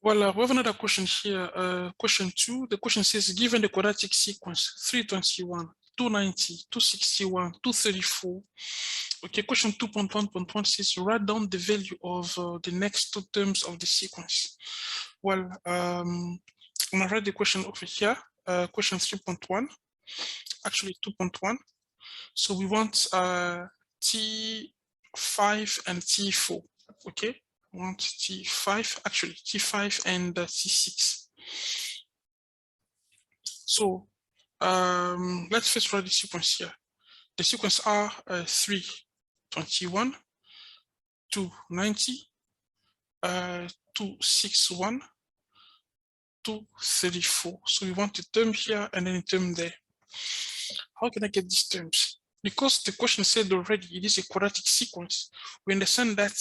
Well, we have another question here. Question 2. The question says, given the quadratic sequence 321, 290, 261, 234. Okay, question 2.1.1 says write down the value of the next two terms of the sequence. Well, I'm gonna write the question over here. Question 3.1, actually 2.1. So we want T5 and T4. Okay. Want T5, actually T5 and T6. So let's first write the sequence here. The sequence are 321, 290, 261, 234. So we want a term here and then a term there. How can I get these terms? Because the question said already it is a quadratic sequence, we understand that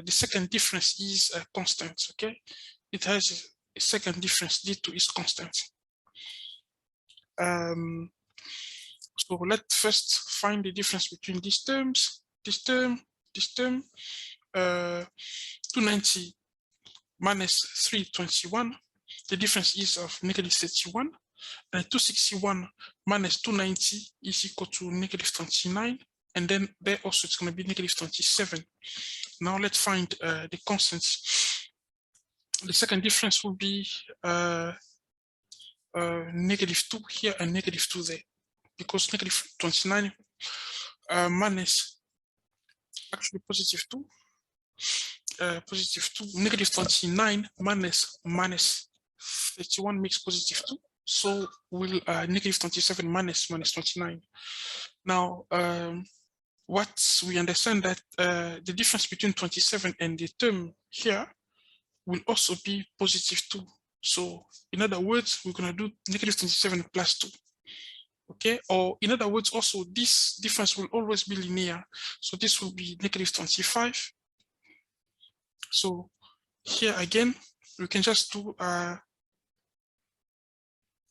the second difference is a constant, okay? It has a second difference, D2 is constant. So let's first find the difference between these terms, this term, 290 minus 321, the difference is of -31. And 261 minus 290 is equal to -29, and then there also it's going to be -27. Now let's find the constants. The second difference will be -2 here and -2 there, because -29 minus actually +2, -29 minus 31 makes +2. So we'll -27 minus 29. Now, what we understand that the difference between 27 and the term here will also be +2. So in other words, we're going to do -27 plus 2. Okay, or in other words, also this difference will always be linear. So this will be -25. So here again, we can just do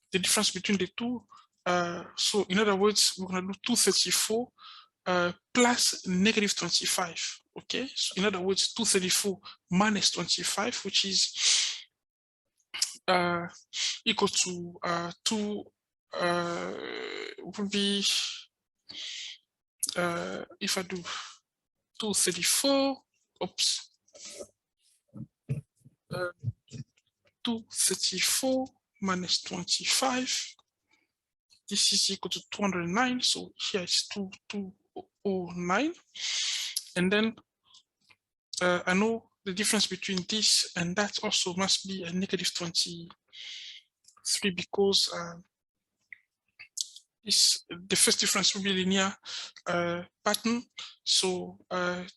the difference between the two. So in other words, we're going to do 234 plus -25. Okay, so in other words, 234 minus 25, which is equal to 2 would be if I do 234, oops, 234 minus 25, this is equal to 209, so here is 2209, and then I know the difference between this and that also must be a -23, because the first difference will be linear pattern. So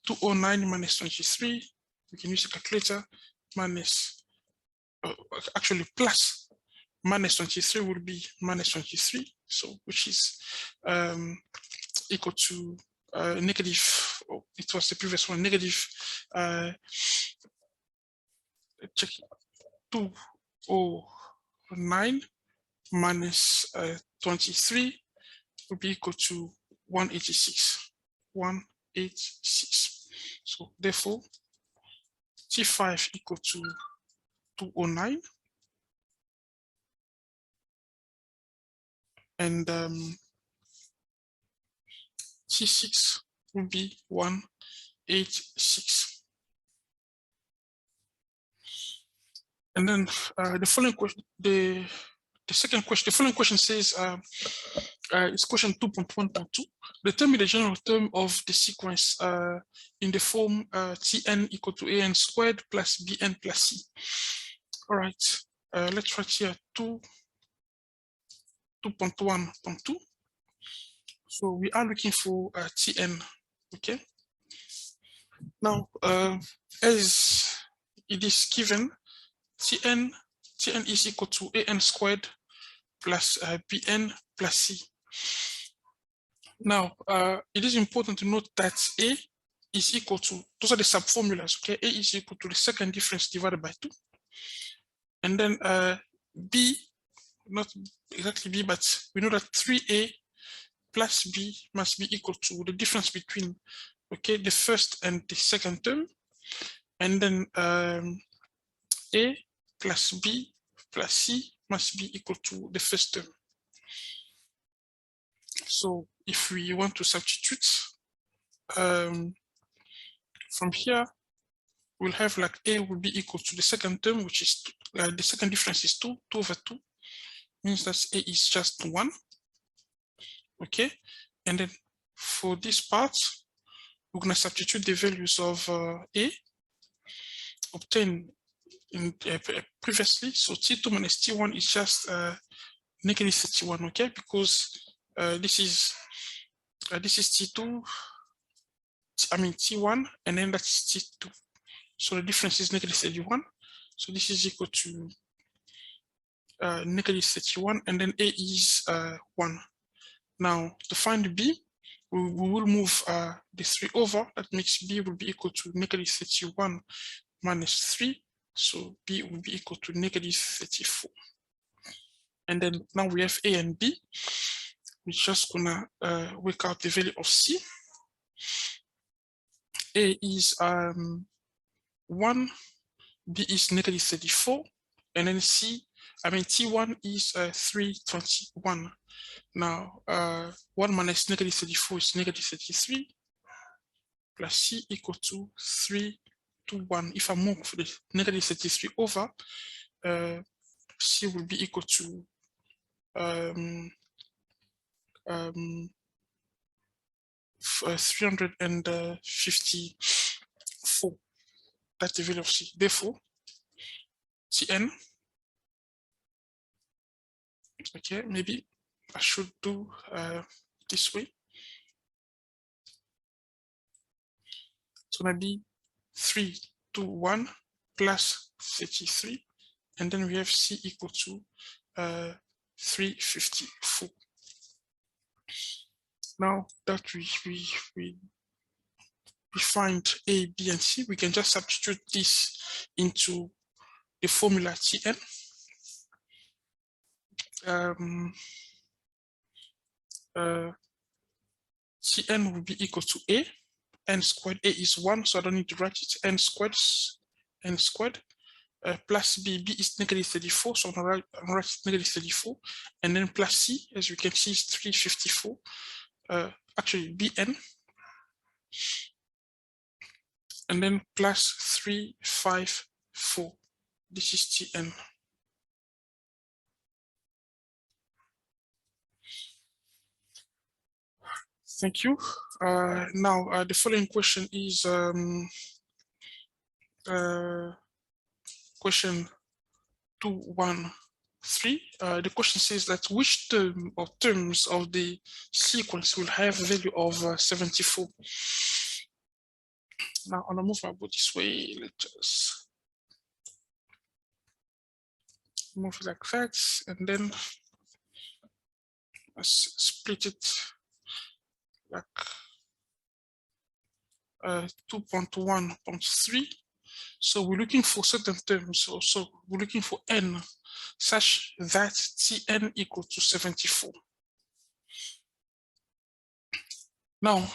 209 minus 23, we can use a calculator, minus actually plus -23 will be -23, so which is equal to negative, oh, it was the previous one, negative check 209 minus 23 will be equal to 186. So therefore T5 equal to 209, and T6 will be 186. And then the following question, the second question, the following question says, it's question 2.1.2. Determine the general term of the sequence in the form Tn equal to an squared plus bn plus c. All right, let's write here 2.1.2. So we are looking for Tn, okay? Now, as it is given, Tn is equal to an squared plus bn plus c. Now, it is important to note that A is equal to, those are the subformulas, okay? A is equal to the second difference divided by 2. And then B, not exactly B, but we know that 3A plus B must be equal to the difference between, okay, the first and the second term. And then A plus B plus C must be equal to the first term. So if we want to substitute from here, we'll have like A will be equal to the second term, which is the second difference is 2 over 2, means that A is just 1. Okay, and then for this part, we're going to substitute the values of A obtained in previously. So T2 minus T1 is just negative 31. Okay, because this is T2, I mean T1, and then that's T2. So the difference is negative 31. So this is equal to negative 31, and then A is 1. Now to find B, we will move the 3 over. That makes B will be equal to negative 31 minus 3. So B will be equal to negative 34. And then now we have A and B. We're just gonna work out the value of C. A is 1, B is negative 34, and then T1 is 321. Now 1 minus negative 34 is negative 33, plus C equal to 321. If I move the negative 33 over, C will be equal to 354. That's the value of C. Therefore, Tn, okay, maybe I should do this way. So maybe 321 plus 33, and then we have C equal to 354. Now that we find A, B, and C, we can just substitute this into the formula Tn. Tn will be equal to A, n squared. A is 1, so I don't need to write it. N squared, plus B. B is negative 34, so I'm going to write negative 34, and then plus C, as you can see, is 354. Actually, Bn, and then plus 354. This is Tn. Thank you. Now the following question is question 213. The question says that which term or terms of the sequence will have a value of 74. Now I'm gonna move my board this way. Let's just move it like that, and then let's split it like 2.1.3. So we're looking for certain terms. So we're looking for n such that Tn equal to 74. Now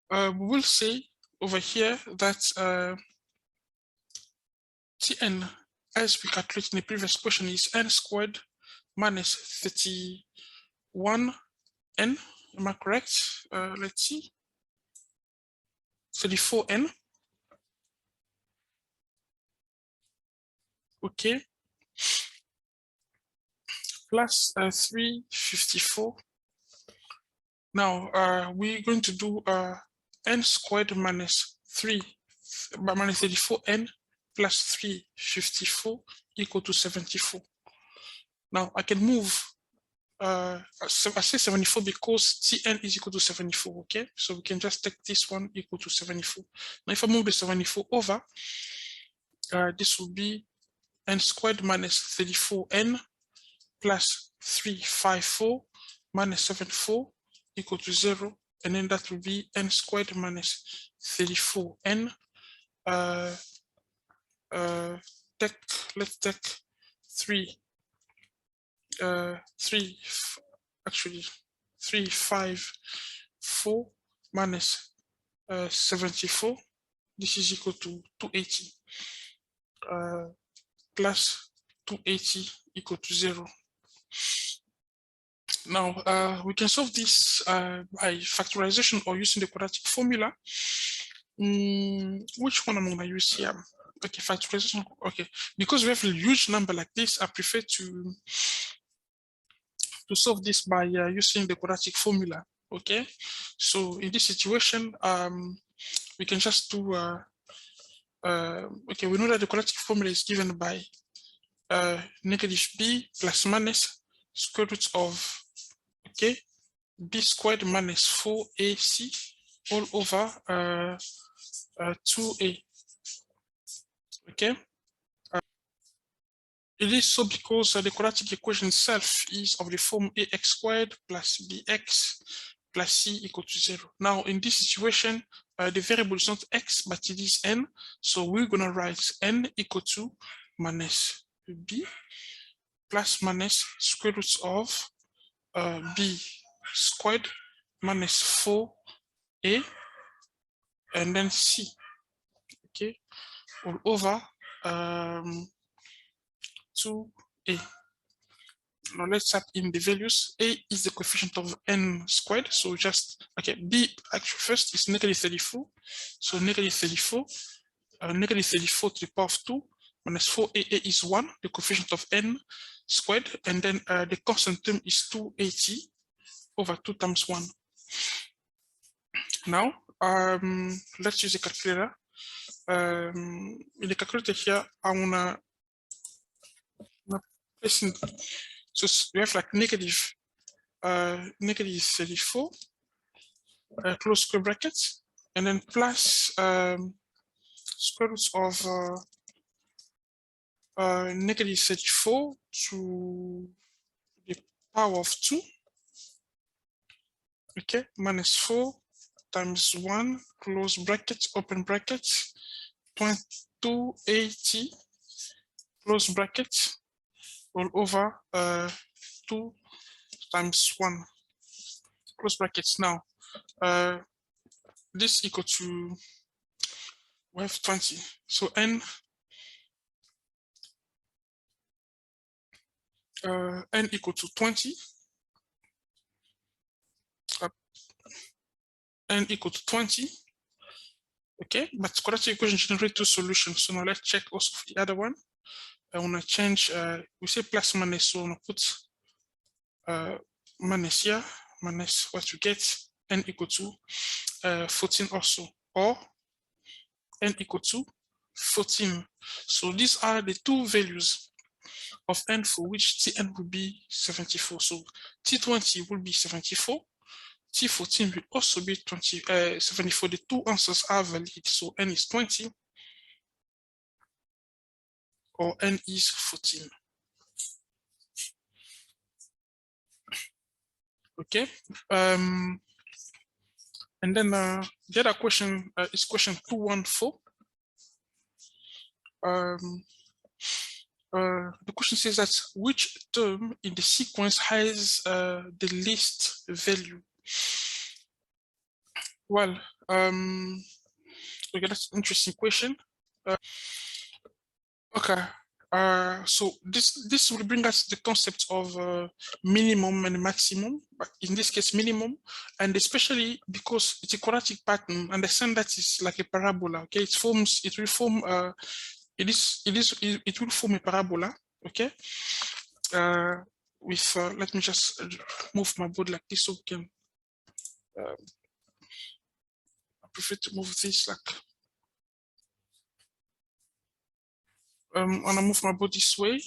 we will say over here that Tn, as we calculated in the previous question, is n squared minus 31n. Am I correct? Let's see. 34n. Okay. Plus 354. Now we're going to do n squared minus 34n plus 354 equal to 74. Now I can move. I say 74 because Tn is equal to 74. Okay, so we can just take this one equal to 74. Now if I move the 74 over, this will be n squared minus 34n plus 354 minus 74 equal to 0, and then that will be n squared minus 34n. Let's take 354 minus 74. This is equal to 280. plus 280 equal to 0. Now, we can solve this by factorization or using the quadratic formula. Which one am I going to use here? Okay, factorization. Okay, because we have a huge number like this, I prefer to solve this by using the quadratic formula. Okay, so in this situation, we can just do. Okay, we know that the quadratic formula is given by negative b plus minus square root of, okay, b squared minus 4ac all over 2a. Okay, it is so because the quadratic equation itself is of the form ax squared plus bx plus c equal to 0. Now, in this situation, the variable is not x, but it is n. So we're going to write n equal to minus b plus minus square root of b squared minus 4a and then c, okay, all over 2a. Now let's type in the values. A is the coefficient of n squared, so just, okay, b actually first is negative 34, so negative 34 to the power of 2 minus 4a is 1, the coefficient of n squared, and then the constant term is 280 over 2 times 1. Now, let's use a calculator. In the calculator here, I wanna place in, so we have like negative 34, close square brackets, and then plus square root of negative 34 to the power of 2, okay, minus 4 times 1, close bracket, open bracket, 280, close bracket, all over 2 times 1, close brackets. Now, this equal to, we have 20. So n equal to 20. N equal to 20. Okay, but quadratic equation generate 2 solutions. So now let's check also for the other one. I want to change, we say plus minus, so I'm going to put minus here, minus what you get, n equal to 14 also, or n equal to 14. So these are the two values of n for which Tn will be 74. So T20 will be 74. T14 will also be 74. The two answers are valid. So n is 20 or n is 14. Okay. And then the other question is question 214. The question says that which term in the sequence has the least value? Well, okay, that's an interesting question. Okay, so this will bring us the concept of minimum and maximum, but in this case minimum, and especially because it's a quadratic pattern, understand that it's like a parabola. Okay, it will form it will form a parabola. Okay, with let me just move my board like this so we can. I prefer to move this like. I'm gonna move my board this way.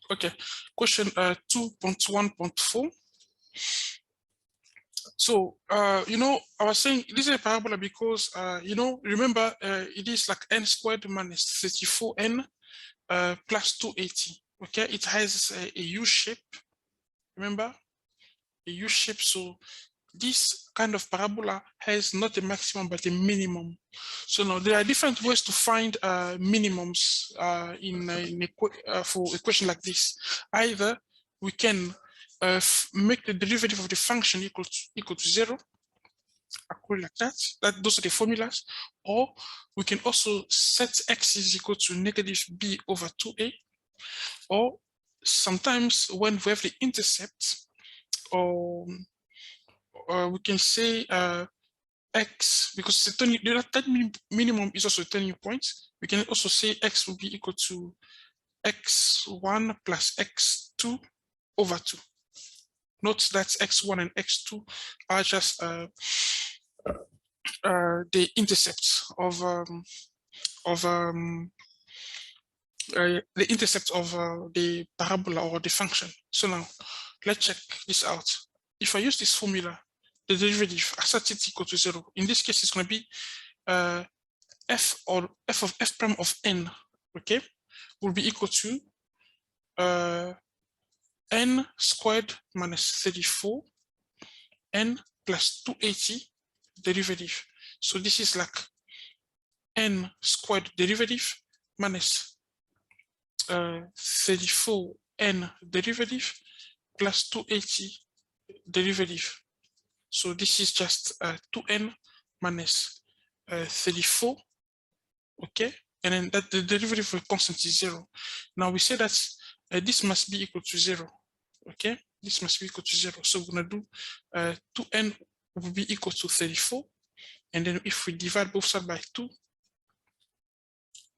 Okay, question 2.1.4. So, you know, I was saying this is a parabola because, you know, remember, it is like n squared minus 34n plus 280. Okay, it has a U shape. Remember, a U shape. So this kind of parabola has not a maximum but a minimum. So now there are different ways to find minimums for a question like this. Either we can make the derivative of the function equal to 0. I call it like that. Those are the formulas. Or we can also set x is equal to negative b over 2a. Or sometimes when we have the intercept, or we can say x, because the turning, that minimum is also a turning point. We can also say x will be equal to x1 plus x2 over 2. Note that x1 and x2 are just the intercepts of the parabola or the function. So now let's check this out. If I use this formula, the derivative as at t equal to 0, in this case it's going to be f of f prime of n, okay, will be equal to n squared minus 34 n plus 280 derivative. So this is like n squared derivative minus 34 n derivative plus 280 derivative. So this is just 2n minus 34, okay, and then that the derivative of constant is 0. Now we say that this must be equal to 0, okay, this must be equal to 0. So we're going to do 2n will be equal to 34, and then if we divide both sides by 2,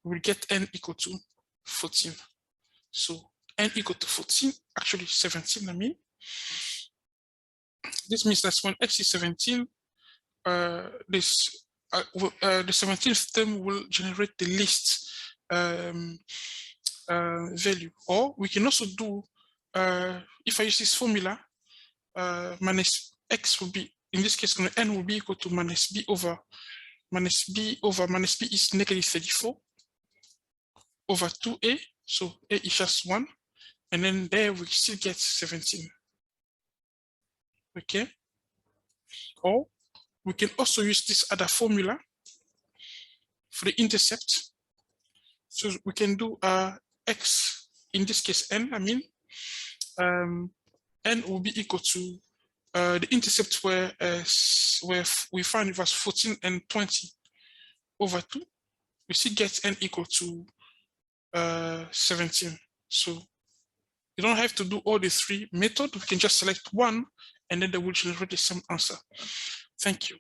we'll get n equal to 14. So n equal to 14, actually 17, I mean. This means that when x is 17, the 17th term will generate the least value. Or we can also do, if I use this formula, minus x will be, in this case, n will be equal to minus b minus b is negative 34 over 2a. So a is just 1. And then there we still get 17. Okay. Or we can also use this other formula for the intercept. So we can do x, in this case n, I mean, n will be equal to the intercept where we find it was 14 and 20 over 2. We still get n equal to 17. So you don't have to do all the 3 methods. We can just select one, and then they will generate the same answer. Thank you.